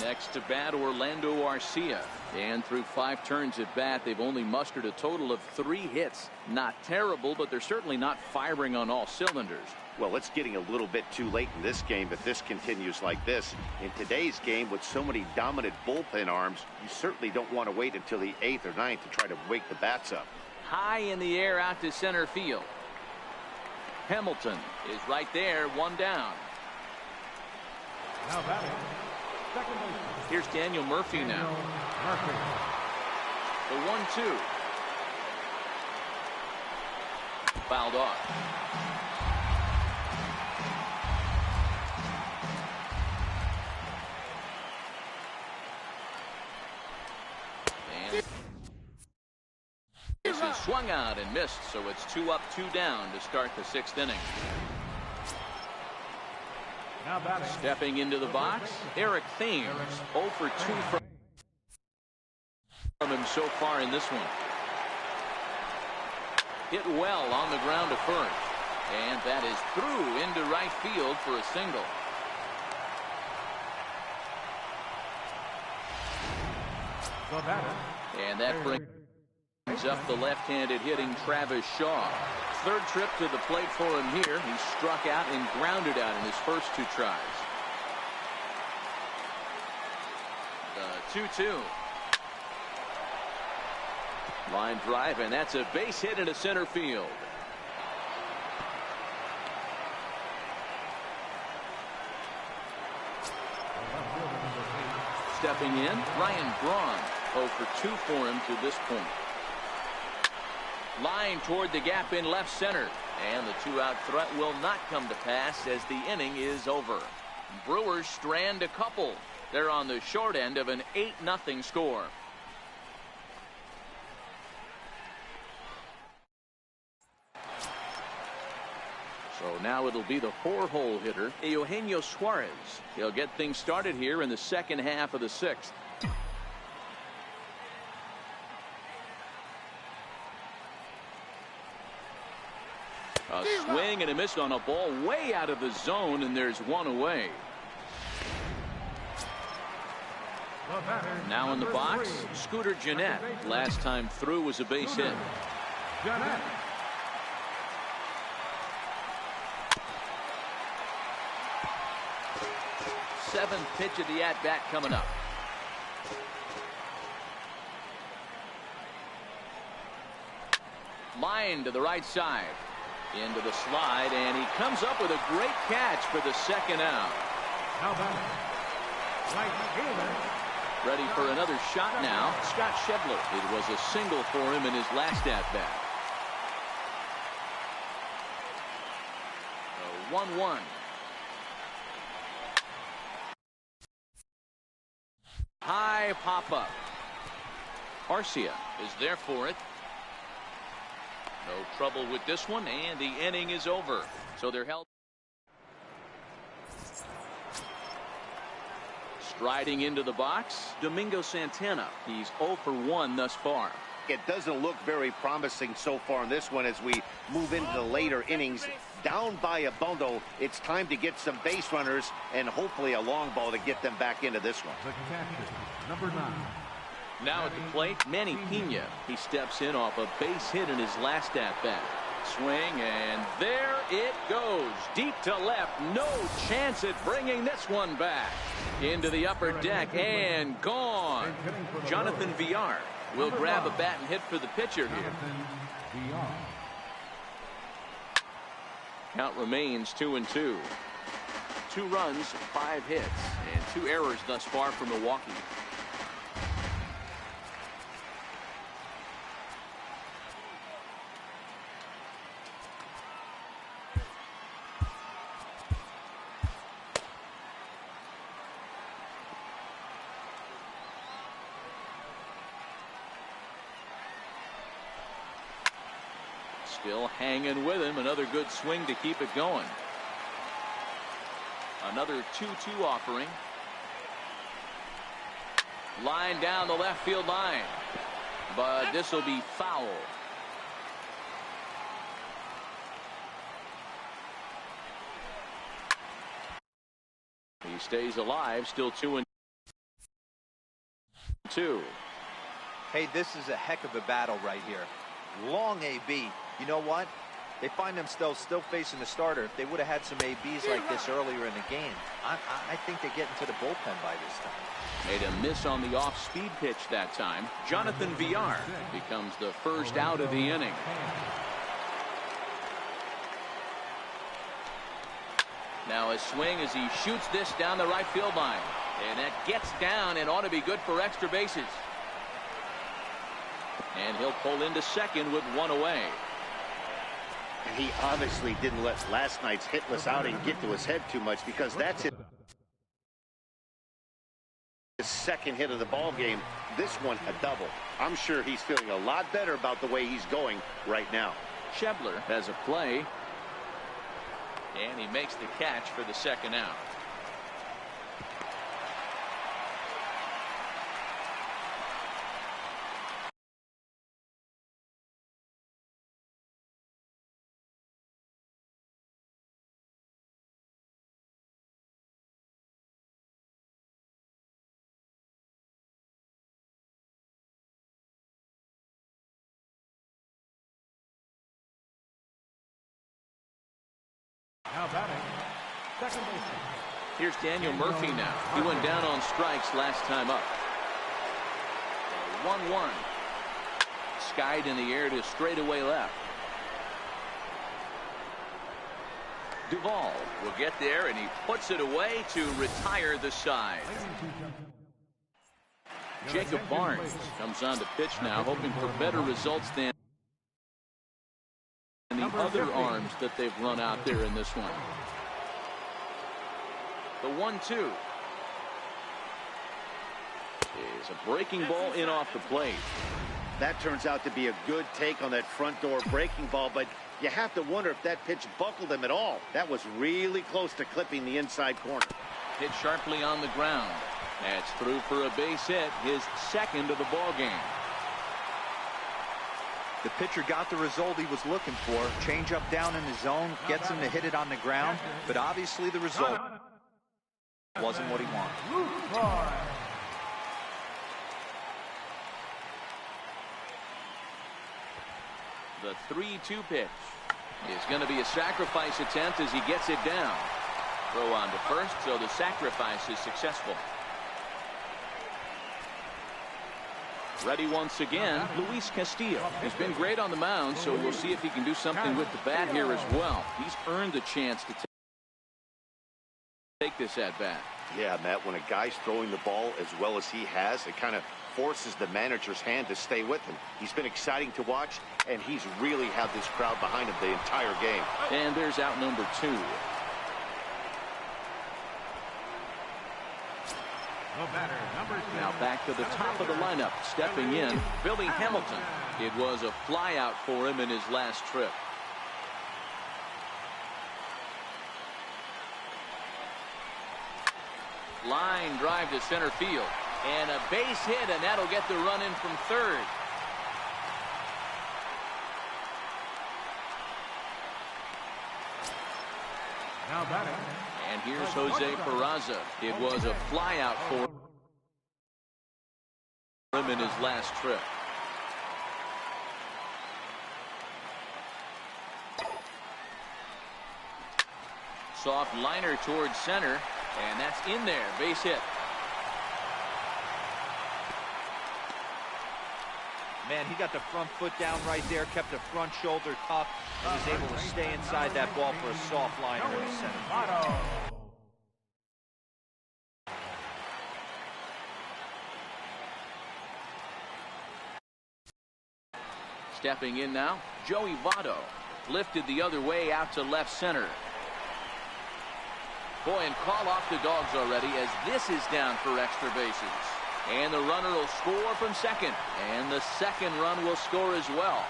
next to bat Orlando Arcia. And through 5 turns at bat, they've only mustered a total of 3 hits. Not terrible, but they're certainly not firing on all cylinders. Well, it's getting a little bit too late in this game if this continues like this. In today's game, with so many dominant bullpen arms, you certainly don't want to wait until the 8th or 9th to try to wake the bats up. High in the air out to center field. Hamilton is right there, one down. Now batting, second baseman. Here's Daniel Murphy now. Murphy. The 1-2. Fouled off. And this is swung out and missed, so it's 2 up, 2 down to start the 6th inning. Now batting. Stepping into the box, Eric Thames, 0 for 2 from him so far in this one. Hit well on the ground to first, and that is through into right field for a single. The batter. And that brings up the left-handed hitting Travis Shaw. 3rd trip to the plate for him here. He struck out and grounded out in his first 2 tries. The 2-2. Line drive, and that's a base hit into center field. Stepping in, Ryan Braun. 0 for 2 for him to this point. Line toward the gap in left center, and the 2-out threat will not come to pass as the inning is over. Brewers strand a couple. They're on the short end of an 8-0 score. So now it'll be the 4-hole hitter, Eugenio Suarez. He'll get things started here in the second half of the 6th. A swing and a miss on a ball way out of the zone, and there's one away. Now in the box, Scooter Gennett. Last time through was a base hit. Gennett. Seventh pitch of the at-bat coming up. Line to the right side. Into the slide, and he comes up with a great catch for the 2nd out. Now batting. Right fielder. Ready for another shot now, Scott Schebler. It was a single for him in his last at-bat. 1-1. High pop-up. Arcia is there for it. No trouble with this one, and the inning is over. So they're held. Striding into the box, Domingo Santana. He's 0 for 1 thus far. It doesn't look very promising so far in this one as we move into the later innings. Down by a bundle, it's time to get some base runners and hopefully a long ball to get them back into this one. The catcher, number 9. Now at the plate, Manny Pena. He steps in off a base hit in his last at-bat. Swing, and there it goes. Deep to left. No chance at bringing this one back. Into the upper deck, and gone. Jonathan Villar will grab a bat and hit for the pitcher here. Count remains 2-2. 2 runs, 5 hits, and 2 errors thus far for Milwaukee. Still hanging with him. Another good swing to keep it going. Another 2-2 offering. Line down the left field line. But this will be foul. He stays alive, still 2-2. Hey, this is a heck of a battle right here. Long AB. You know what? They find themselves still facing the starter. If they would have had some ABs like this earlier in the game, I think they get into the bullpen by this time. Made a miss on the off-speed pitch that time. Jonathan Villar becomes the first out of the inning. Now a swing as he shoots this down the right field line. And that gets down and ought to be good for extra bases. And he'll pull into second with one away. And he obviously didn't let last night's hitless outing get to his head too much, because that's his second hit of the ball game. This one a double. I'm sure he's feeling a lot better about the way he's going right now. Schebler has a play. And he makes the catch for the second out. Now batting, second baseman. Here's Daniel Murphy now. He went down on strikes last time up. 1-1. Skied in the air to straightaway left. Duvall will get there, and he puts it away to retire the side. Jacob Barnes comes on to pitch now, hoping for better results than the other arms that they've run out there in this one. The 1-2 is a breaking ball in off the plate. That turns out to be a good take on that front door breaking ball, but you have to wonder if that pitch buckled him at all. That was really close to clipping the inside corner. Hit sharply on the ground. That's through for a base hit, his second of the ball game. The pitcher got the result he was looking for. Change up down in the zone, gets him to hit it on the ground, but obviously the result wasn't what he wanted. The 3-2 pitch is going to be a sacrifice attempt as he gets it down. Throw on to first, so the sacrifice is successful. Ready once again, Luis Castillo. He's been great on the mound, so we'll see if he can do something with the bat here as well. He's earned the chance to take this at bat. Yeah, Matt, when a guy's throwing the ball as well as he has, it kind of forces the manager's hand to stay with him. He's been exciting to watch, and he's really had this crowd behind him the entire game. And there's out number 2. Now back to the top of the lineup, stepping in, Billy Hamilton. It was a flyout for him in his last trip. Line drive to center field. And a base hit, and that'll get the run in from third. Now batting. And here's Jose Peraza. It was a flyout for him in his last trip. Soft liner towards center, and that's in there. Base hit. Man, he got the front foot down right there, kept the front shoulder tough, and was able to stay inside that ball for a soft liner in the center. Stepping in now, Joey Votto. Lifted the other way out to left center. Boy, and call off the Dogs already as this is down for extra bases. And the runner will score from second. And the second run will score as well.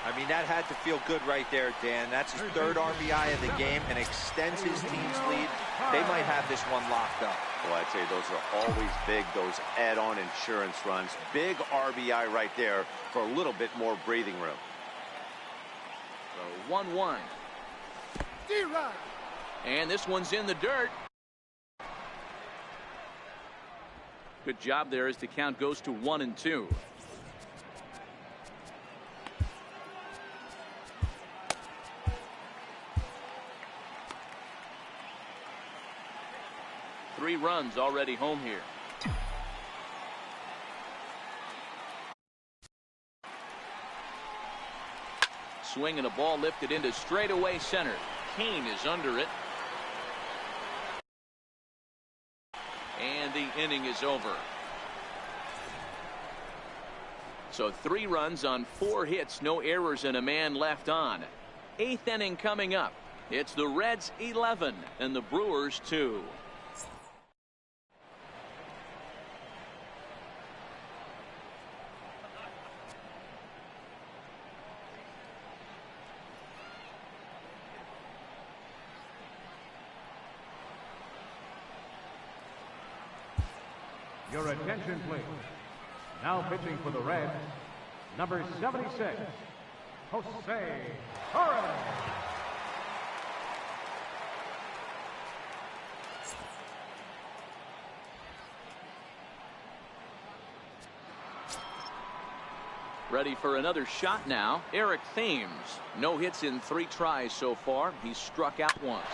I mean, that had to feel good right there, Dan. That's his third RBI of the game and extends his team's lead. They might have this one locked up. Well, I'd say those are always big, those add-on insurance runs. Big RBI right there for a little bit more breathing room. So 1-1. And this one's in the dirt. Good job there as the count goes to 1-2. Three runs already home here. Swing and a ball lifted into straightaway center. Kane is under it. And the inning is over. So 3 runs on 4 hits, no errors, and a man left on. 8th inning coming up. It's the Reds 11 and the Brewers 2. Your attention, please. Now pitching for the Reds, number 76, Jose Torres. Ready for another shot now. Eric Thames. No hits in 3 tries so far. He's struck out once.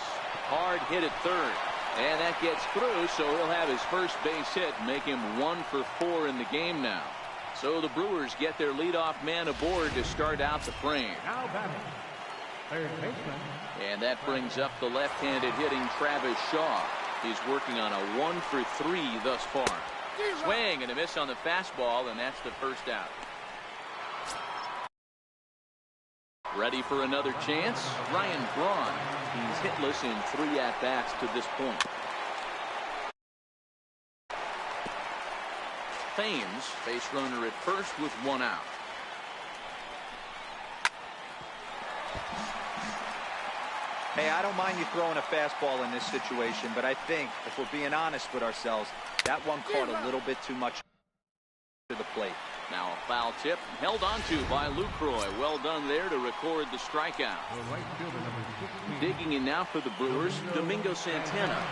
Hard hit at third. And that gets through, so he'll have his first base hit, make him 1 for 4 in the game now. So the Brewers get their leadoff man aboard to start out the frame. Now batting, third baseman. And that brings up the left-handed hitting Travis Shaw. He's working on a 1 for 3 thus far. Swing and a miss on the fastball, and that's the first out. Ready for another chance? Ryan Braun. He's hitless in 3 at-bats to this point. Thames, base runner at first with 1 out. Hey, I don't mind you throwing a fastball in this situation, but I think, if we're being honest with ourselves, that one caught a little bit too much to the plate. Now a foul tip held onto by Lucroy. Well done there to record the strikeout. Digging in now for the Brewers, Domingo Santana.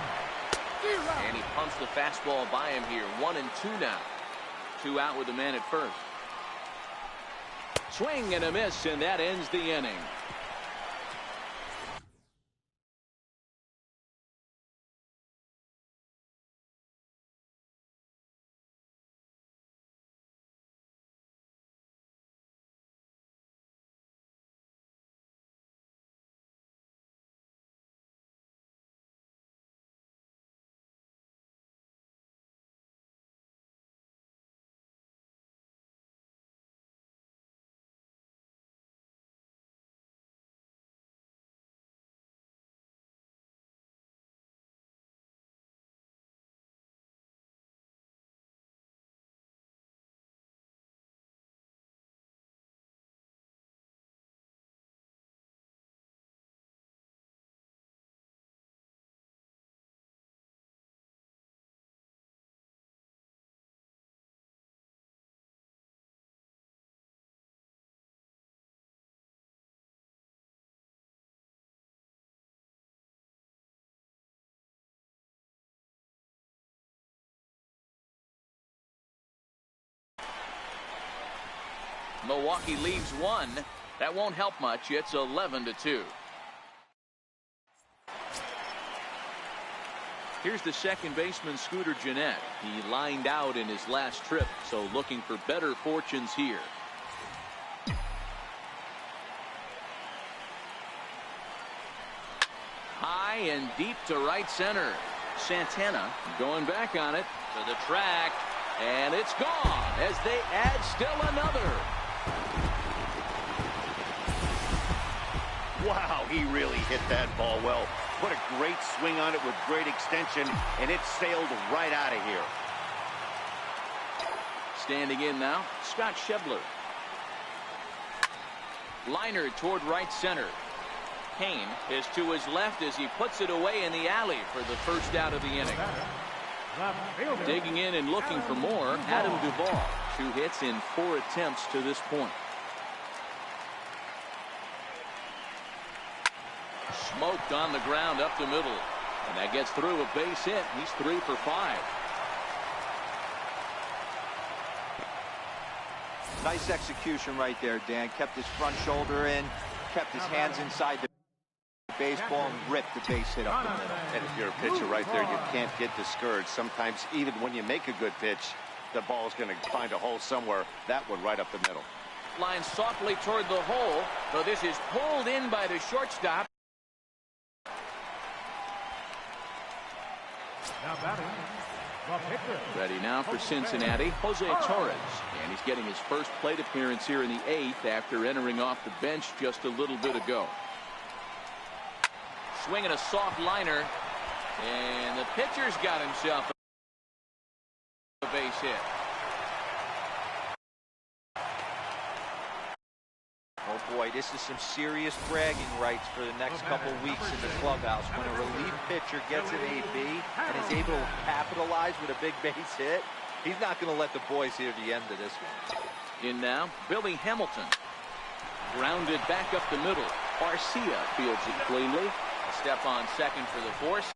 And he pumps the fastball by him here. 1-2 now. 2 out with the man at first. Swing and a miss, and that ends the inning. Milwaukee leaves 1. That won't help much. It's 11-2. Here's the second baseman, Scooter Gennett. He lined out in his last trip, so looking for better fortunes here. High and deep to right center. Santana going back on it to the track, and it's gone as they add still another. Wow, he really hit that ball well. Put a great swing on it with great extension, and it sailed right out of here. Standing in now, Scott Schebler. Liner toward right center. Kane is to his left as he puts it away in the alley for the first out of the inning. Digging in and looking for more, Adam Duvall. 2 hits in 4 attempts to this point. Smoked on the ground up the middle. And that gets through a base hit. He's 3 for 5. Nice execution right there, Dan. Kept his front shoulder in, kept his hands inside the baseball, and ripped the base hit up the middle. And if you're a pitcher right there, you can't get discouraged. Sometimes even when you make a good pitch, the ball's going to find a hole somewhere. That one right up the middle. Line softly toward the hole. So this is pulled in by the shortstop. Now batting, the pitcher. Ready now for Cincinnati, Jose Torres. And he's getting his first plate appearance here in the 8th after entering off the bench just a little bit ago. Swinging a soft liner. And the pitcher's got himself a base hit. Oh boy, this is some serious bragging rights for the next couple weeks in the clubhouse. When a relief pitcher gets an AB and is able to capitalize with a big base hit, he's not going to let the boys hear the end of this one. In now, Billy Hamilton. Grounded back up the middle. Garcia fields it cleanly. A step on second for the force.